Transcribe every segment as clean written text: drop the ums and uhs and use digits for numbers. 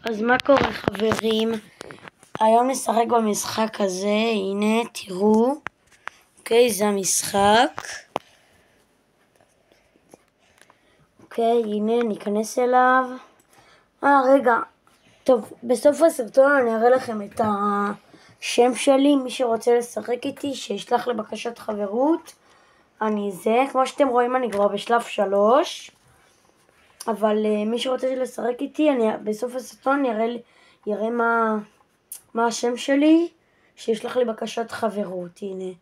אז מה קורה חברים? היום נשחק במשחק הזה, הנה תראו, אוקיי, זה המשחק. אוקיי, הנה ניכנס אליו. רגע, טוב, בסוף הסרטון אני אראה לכם את השם שלי, מי שרוצה לשחק איתי שישלח לבקשת חברות. אני זה, כמו שאתם רואים אני כבר בשלב 3. אבל מי שרוצה לשחק איתי, בסוף הסרטון יראה מה השם שלי, שישלח לי בקשת חברות. הנה,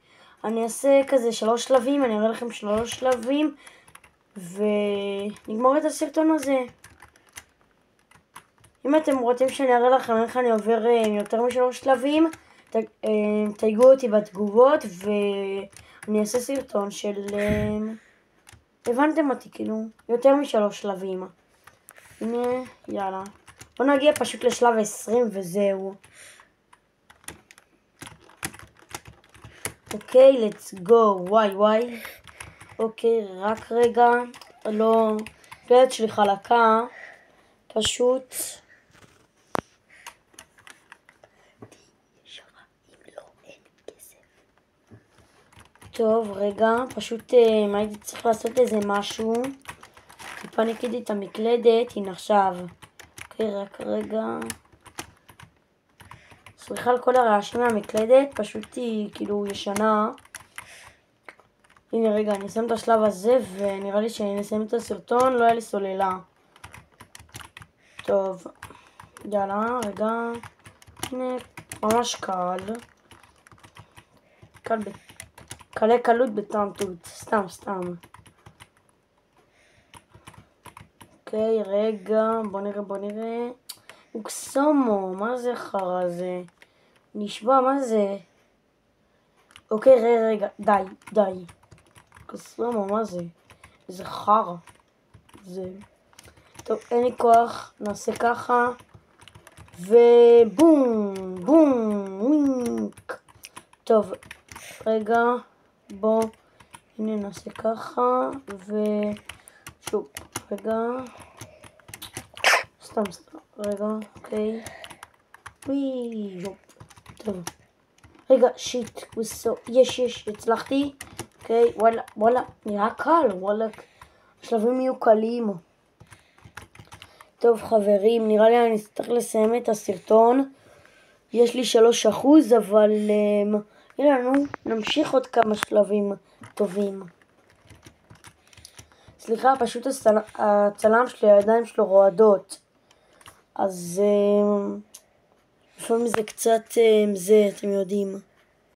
אני אעשה כזה 3 שלבים, אני אראה לכם 3 שלבים, ונגמור את הסרטון הזה. אם אתם רוצים שאני אראה לכם איך אני עובר יותר מ3 שלבים, תייגו אותי בתגובות, ואני אעשה סרטון של... הבנתם אותי, כאילו, יותר מ3 שלבים. הנה, יאללה. בוא נגיע פשוט לשלב 20 וזהו. אוקיי, let's go. וואי. אוקיי, רק רגע. לא... פלט שלי חלקה. פשוט... טוב, רגע. פשוט הייתי צריך לעשות איזה משהו. טיפה ניקיתי את המקלדת. הנה עכשיו. אוקיי, רק רגע. סליחה על כל הרעשים מהמקלדת, פשוט היא כאילו ישנה. הנה רגע, אני אסיים את השלב הזה, ונראה לי שאני אסיים את הסרטון, לא היה לי סוללה. טוב, יאללה, רגע. הנה, ממש קל. קלי קלות בטעמתות, סתם. אוקיי, רגע, בוא נראה. אוקסומו, מה זה חרא זה? נשבע, מה זה? אוקיי, רגע, די. אוקסומו, מה זה? איזה חרא. זה... טוב, אין לי כוח, נעשה ככה. ובום, ווינק. טוב, רגע, בוא, הנה נעשה ככה, ושוב, רגע. סתם, רגע, אוקיי. טוב. רגע, שיט, יש, הצלחתי. אוקיי, וואלה, נראה קל, וואלה. השלבים יהיו קלים. טוב חברים, נראה לי אני צריך לסיים את הסרטון. יש לי 3%, אבל יאללה, נמשיך עוד כמה שלבים טובים. סליחה, פשוט הצלם שלי, הידיים שלו רועדות. אז לפעמים זה קצת זה, אתם יודעים.